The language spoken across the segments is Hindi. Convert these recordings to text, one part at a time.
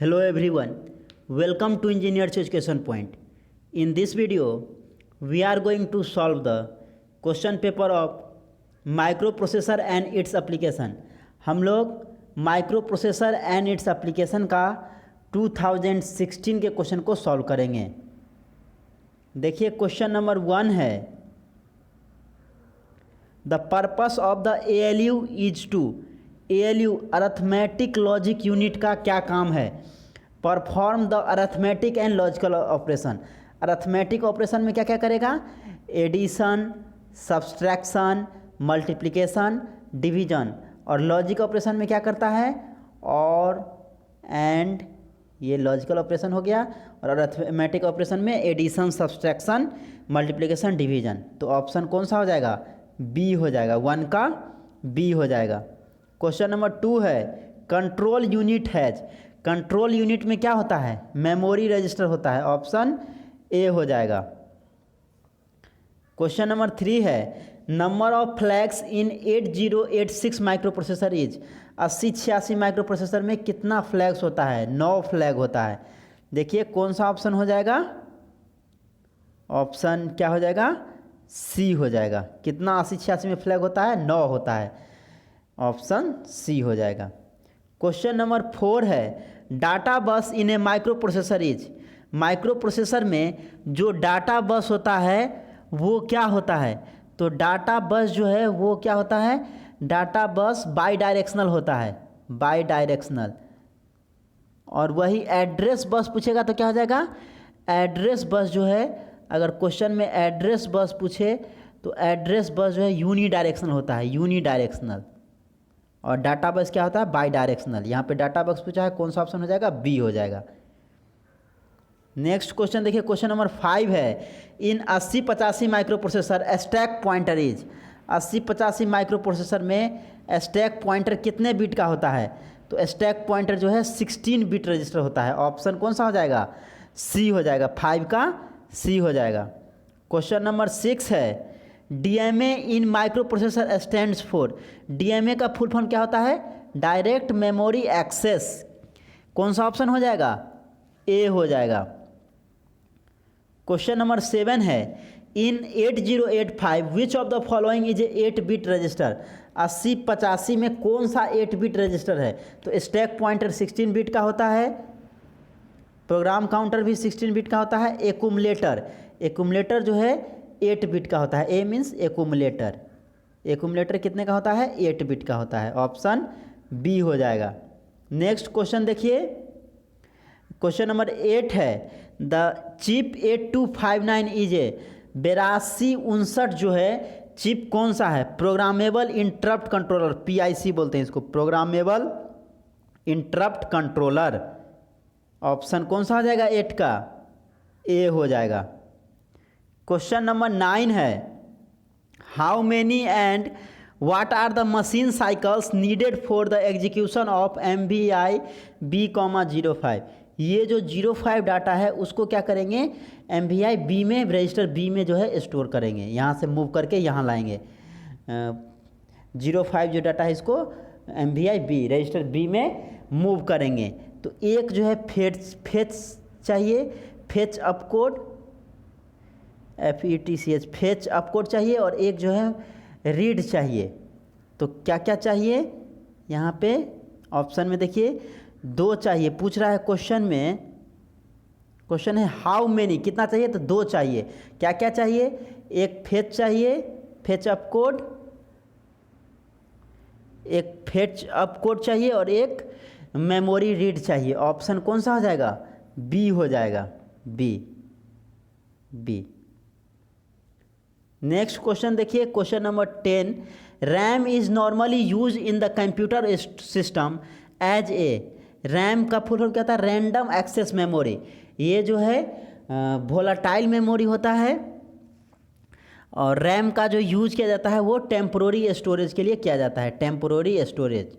Hello everyone, welcome to Engineers Education Point. In this video, we are going to solve the question paper of microprocessor and its application. हम लोग माइक्रोप्रोसेसर एंड इट्स एप्लीकेशन का 2016 के क्वेश्चन को सॉल्व करेंगे। देखिए क्वेश्चन नंबर 1 है, the purpose of the ALU is to, ALU arithmetic logic unit का क्या काम है? Perform the arithmetic and logical operation. Arithmetic operation में क्या क्या करेगा? Addition, subtraction, multiplication, division. और लॉजिक ऑपरेशन में क्या करता है? और एंड, ये लॉजिकल ऑपरेशन हो गया। और अर्थमेटिक ऑपरेशन में एडिशन, सब्सट्रैक्शन, मल्टीप्लिकेशन, डिवीजन। तो ऑप्शन कौन सा हो जाएगा? बी हो जाएगा, 1 का बी हो जाएगा। क्वेश्चन नंबर 2 है, control unit has. Control unit में क्या होता है? मेमोरी रजिस्टर होता है, ऑप्शन ए हो जाएगा। क्वेश्चन नंबर 3 है, number of flags in 8086 microprocessor is. 8086 microprocessor में कितना फ्लैग्स होता है? 9 फ्लैग होता है। देखिए कौन सा ऑप्शन हो जाएगा? ऑप्शन क्या हो जाएगा? सी हो जाएगा। कितना 8086 में फ्लैग होता है? 9 होता है, ऑप्शन सी हो जाएगा। क्वेश्चन नंबर 4 है, डाटा बस इन ए माइक्रोप्रोसेसर इज। माइक्रोप्रोसेसर में जो डाटा बस होता है वो क्या होता है? तो डाटा बस जो है वो क्या होता है? डाटा बस बाई डायरेक्शनल होता है, बाई डायरेक्शनल। और वही एड्रेस बस पूछेगा तो क्या हो जाएगा? एड्रेस बस जो है, अगर क्वेश्चन में एड्रेस बस पूछे तो एड्रेस बस जो है यूनी डायरेक्शनल होता है, यूनी डायरेक्शनल। और डाटा बस क्या होता है? By directional. यहाँ पे डाटा बस पूछा है, कौन सा ऑप्शन हो जाएगा? बी हो जाएगा। नेक्स्ट क्वेश्चन देखिए, क्वेश्चन नंबर 5 है, इन 8085 microprocessor stack pointer is. 8085 microprocessor में स्टैक पॉइंटर कितने बिट का होता है? तो स्टैक पॉइंटर जो है 16 बिट रजिस्टर होता है। ऑप्शन कौन सा हो जाएगा? सी हो जाएगा, 5 का सी हो जाएगा। क्वेश्चन नंबर 6 है, DMA in microprocessor stands for. DMA का फुल फॉर्म क्या होता है? Direct memory access. कौन सा ऑप्शन हो जाएगा? ए हो जाएगा। क्वेश्चन नंबर 7 है, इन 8085 विच of the following is A 8 bit register. 8085 में कौन सा 8 बिट रजिस्टर है? तो स्टैक पॉइंटर 16 बिट का होता है, प्रोग्राम काउंटर भी 16 बिट का होता है, एक्यूमुलेटर, एक्यूमुलेटर जो है 8 बिट का होता है। ए मीन्स एक्यूमुलेटर। एक्यूमुलेटर कितने का होता है? 8 बिट का होता है, ऑप्शन बी हो जाएगा। नेक्स्ट क्वेश्चन देखिए, क्वेश्चन नंबर 8 है, द चिप 8259 इज ए। 8259 जो है चिप कौन सा है? प्रोग्रामेबल इंटरप्ट कंट्रोलर, PIC बोलते हैं इसको, प्रोग्रामेबल इंटरप्ट कंट्रोलर। ऑप्शन कौन सा हो जाएगा? 8 का ए हो जाएगा। क्वेश्चन नंबर 9 है, how many and what are the machine cycles needed for the execution of MVI B,05। ये जो 05 डाटा है उसको क्या करेंगे? MVI B में, रजिस्टर B में जो है स्टोर करेंगे, यहाँ से मूव करके यहाँ लाएंगे। 05 जो डाटा है इसको MVI B, रजिस्टर B में मूव करेंगे। तो एक जो है फेच चाहिए, fetch up code, FETCH, fetch up code चाहिए। और एक जो है रीड चाहिए। तो क्या क्या चाहिए यहाँ पे? ऑप्शन में देखिए 2 चाहिए, पूछ रहा है क्वेश्चन में। क्वेश्चन है हाउ मेनी, कितना चाहिए? तो 2 चाहिए। क्या क्या चाहिए? एक फेच चाहिए, फेच अप कोड, एक फेच अप कोड चाहिए, और एक मेमोरी रीड चाहिए। ऑप्शन कौन सा हो जाएगा? बी हो जाएगा, बी, बी। नेक्स्ट क्वेश्चन देखिए, question number 10, RAM is normally use in the computer system as a. RAM का फुल फॉर्म क्या था? Random access memory. ये जो है वोलाटाइल मेमोरी होता है। और रैम का जो यूज किया जाता है वो टेम्पोररी स्टोरेज के लिए किया जाता है, टेम्पोररी स्टोरेज।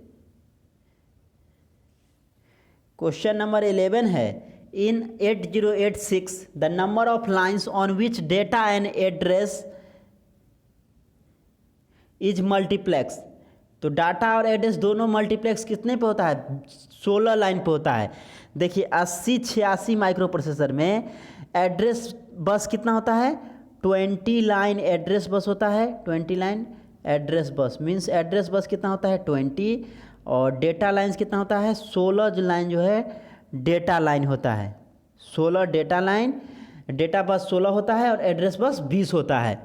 क्वेश्चन नंबर 11 है, इन 8086 the number of lines on which data and address is multiplex. तो डाटा और एड्रेस दोनों मल्टीप्लेक्स कितने पे होता है? 16 लाइन पे होता है। देखिए 8086 माइक्रो प्रोसेसर में एड्रेस बस कितना होता है? 20 लाइन एड्रेस बस होता है। 20 line address bus means address bus कितना होता है? 20। और डेटा लाइन्स कितना होता है? 16 जो लाइन जो है डेटा लाइन होता है। 16 डेटा लाइन, डेटा बस 16 होता है और एड्रेस बस 20 होता है।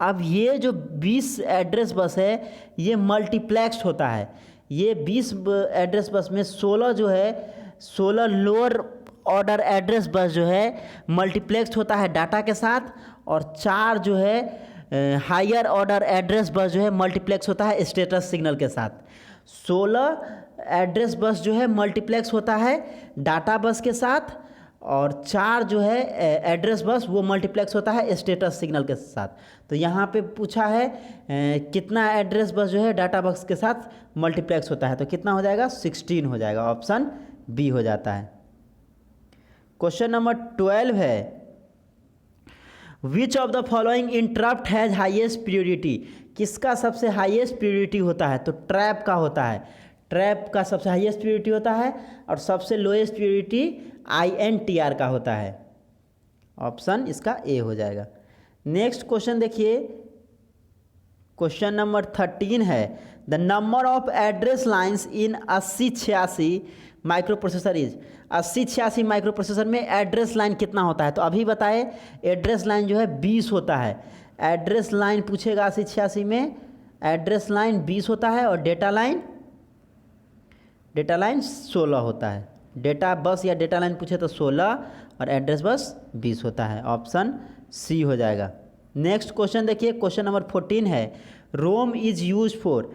अब ये जो 20 एड्रेस बस है ये मल्टीप्लेक्स्ड होता है। ये 20 एड्रेस बस में 16 जो है 16 लोअर ऑर्डर एड्रेस बस जो है मल्टीप्लेक्स्ड होता है डाटा के साथ, और 4 जो है हायर ऑर्डर एड्रेस बस जो है मल्टीप्लेक्स होता है स्टेटस सिग्नल के साथ। 16 एड्रेस बस जो है मल्टीप्लेक्स होता है डाटा बस के साथ, और 4 जो है एड्रेस बस वो मल्टीप्लेक्स होता है स्टेटस सिग्नल के साथ। तो यहाँ पे पूछा है कितना एड्रेस बस जो है डाटा बस के साथ मल्टीप्लेक्स होता है, तो कितना हो जाएगा? 16 हो जाएगा। ऑप्शन बी हो जाता है। क्वेश्चन नंबर 12 है, which of the following interrupt has highest priority? किसका सबसे हाईएस्ट प्रियोरिटी होता है? तो ट्रैप का होता है। ट्रैप का सबसे हाईएस्ट प्रियोरिटी होता है और सबसे लोएस्ट प्रियोरिटी INTR का होता है। ऑप्शन इसका ए हो जाएगा। नेक्स्ट क्वेश्चन देखिए, क्वेश्चन नंबर 13 है, the number of address lines in 8086 micro processor is. 8086 micro processor में एड्रेस लाइन कितना होता है? तो अभी बताए एड्रेस लाइन जो है 20 होता है। एड्रेस लाइन पूछेगा 8086 में, एड्रेस लाइन 20 होता है और डेटा लाइन 16 होता है। डेटा बस या डेटा लाइन पूछे तो 16 और एड्रेस बस 20 होता है। ऑप्शन सी हो जाएगा। नेक्स्ट क्वेश्चन देखिए, क्वेश्चन नंबर 14 है, ROM is use for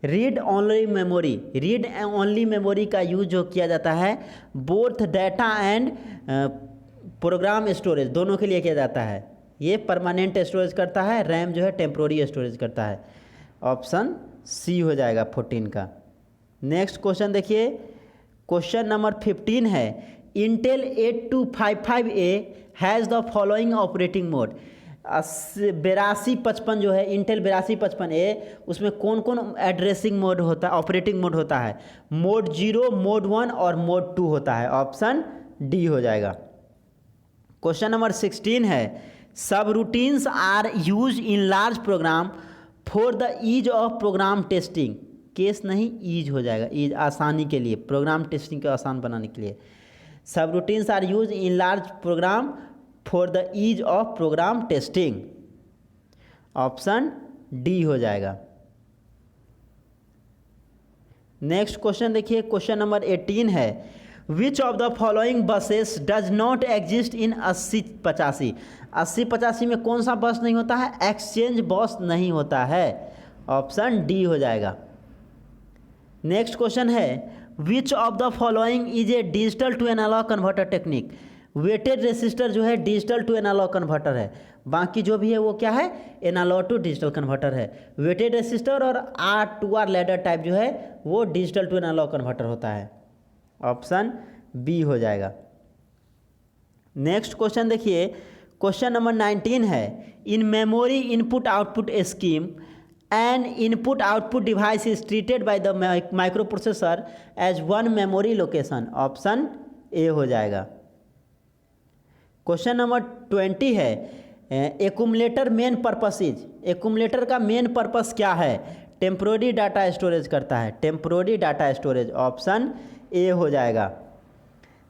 read only memory. Read only memory का यूज जो किया जाता है both data and program storage दोनों के लिए किया जाता है। ये परमानेंट स्टोरेज करता है, रैम जो है टेम्प्रोरी स्टोरेज करता है। ऑप्शन सी हो जाएगा 14 का। नेक्स्ट क्वेश्चन देखिए, क्वेश्चन नंबर 15 है, Intel 8255A has the following operating mode. 8255 जो है इंटेल 8255A, उसमें कौन कौन एड्रेसिंग मोड होता है, ऑपरेटिंग मोड होता है? मोड 0, मोड 1 और मोड 2 होता है। ऑप्शन डी हो जाएगा। क्वेश्चन नंबर 16 है, subroutines are use in large program for the ease of program testing. Case नहीं, ईज हो जाएगा। ईज आसानी के लिए, प्रोग्राम टेस्टिंग को आसान बनाने के लिए। Subroutines are use in large program for the ease of program testing. Option D हो जाएगा। नेक्स्ट क्वेश्चन देखिए, क्वेश्चन नंबर 18 है, which of the following buses does not exist in 8085। 8085 में कौन सा बस नहीं होता है? एक्सचेंज बस नहीं होता है। ऑप्शन डी हो जाएगा। नेक्स्ट क्वेश्चन है, which of the following is a digital to analogue converter technique. Weighted resistor जो है डिजिटल टू एनालॉग कन्वर्टर है, बाकी जो भी है वो क्या है? एनालॉग टू डिजिटल कन्वर्टर है। वेटेड रेसिस्टर और R2R लैडर टाइप जो है वो डिजिटल टू एनालॉग कन्वर्टर होता है। ऑप्शन बी हो जाएगा। नेक्स्ट क्वेश्चन देखिए, क्वेश्चन नंबर 19 है, in memory input output scheme an input output device is treated by the microprocessor as one memory location. Option A हो जाएगा। क्वेश्चन नंबर 20 है, accumulator main purpose is. Accumulator का मेन पर्पस क्या है? टेम्पोररी डाटा स्टोरेज करता है। Temporary data storage. Option A हो जाएगा।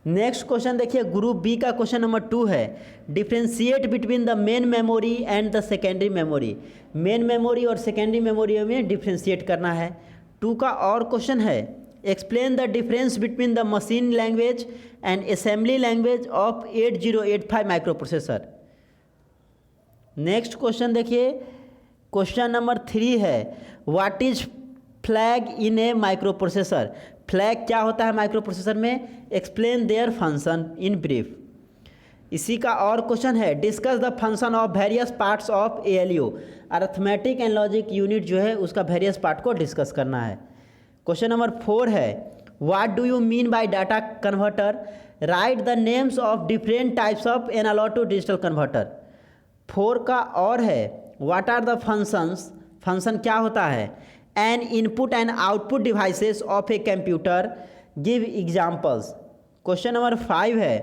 नेक्स्ट क्वेश्चन देखिए, ग्रुप बी का क्वेश्चन नंबर 2 है, differentiate between the main memory and the secondary memory. Main memory और सेकेंडरी मेमोरी में डिफ्रेंशिएट करना है। 2 का और क्वेश्चन है, explain the difference between the machine language and assembly language of 8085 micro processor. Next question देखिए, क्वेश्चन नंबर 3 है, what is flag in A micro processor. Flag क्या होता है माइक्रो प्रोसेसर में? Explain their function in brief. इसी का और क्वेश्चन है, discuss the function of various parts of ALU। Arithmetic and logic unit जो है उसका वेरियस पार्ट को डिस्कस करना है। क्वेश्चन नंबर 4 है, what do you mean by data converter, write the names of different types of analogue to digital converter. 4 का और है, what are the functions. Function क्या होता है? An input and output devices of a computer, give examples. Question number 5 है,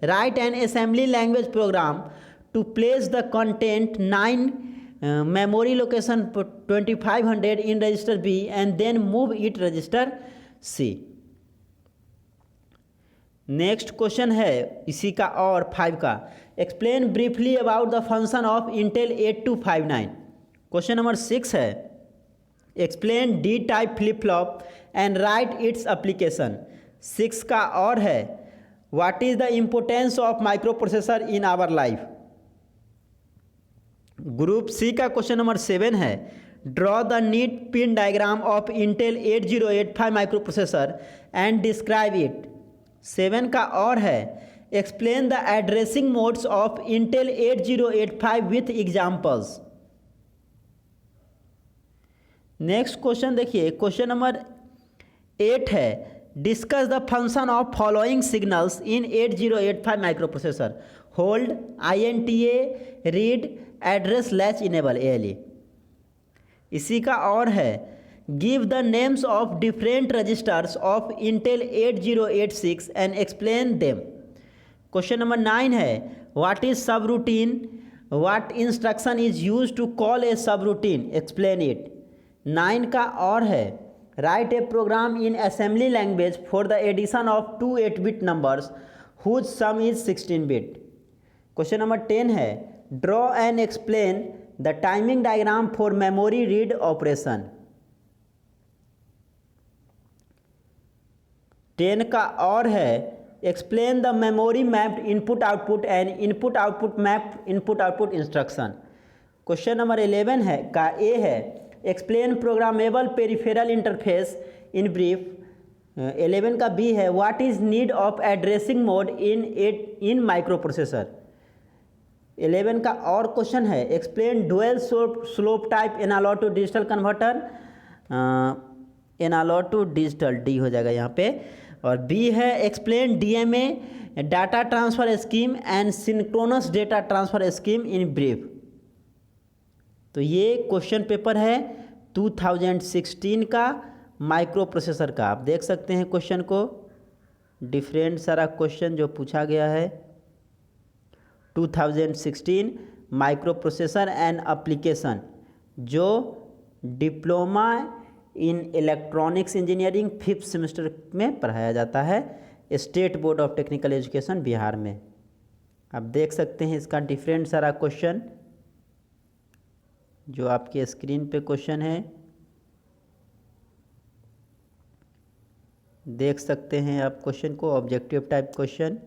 write an assembly language program to place the content 9 memory location 2500 in register B and then move it register C. Next question है इसी का और 5 का, explain briefly about the function of Intel 8259। Question number 6 है, explain D type flip flop and write its application. 6 का और है, what is the importance of microprocessor in our life. Group C का क्वेश्चन नंबर 7 है, draw the neat pin diagram of Intel 8085 microprocessor and describe it. 7 का और है, explain the addressing modes of Intel 8085 with examples. Next question देखिए, क्वेश्चन नंबर 8 है, discuss the function of following signals in 8085 microprocessor, hold, INTA, read, address latch enable, ALE। इसी का और है, give the names of different registers of Intel 8086 and explain them. Question number 9 है, what is subroutine, what instruction is use to call a subroutine, explain it. 9 का और है, right A program in assembly language for the addition of 2 8-bit numbers whose sum is 16 bit. Question number 10 है, draw and explain the timing diagram for memory read operation. 10 का और है, explain the memory mapped input output and input output mapped input output instruction. Question number 11 है का ए है, explain programmable peripheral interface in brief. 11 का बी है, what is need of addressing mode in microprocessor. 11 का और क्वेश्चन है, explain dual slope type analogue to digital converter, analogue to digital, D हो जाएगा यहाँ पे। और बी है, explain DMA data transfer scheme and synchronous data transfer scheme in brief. तो ये क्वेश्चन पेपर है 2016 का माइक्रो प्रोसेसर का। आप देख सकते हैं क्वेश्चन को, डिफरेंट सारा क्वेश्चन जो पूछा गया है। 2016 माइक्रो प्रोसेसर एंड एप्लीकेशन, जो diploma in electronics engineering 5th semester में पढ़ाया जाता है, state board of technical education Bihar में। आप देख सकते हैं इसका डिफरेंट सारा क्वेश्चन जो आपके स्क्रीन पे क्वेश्चन है, देख सकते हैं आप क्वेश्चन को, objective type question.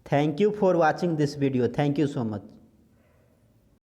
Thank you for watching this video, thank you so much.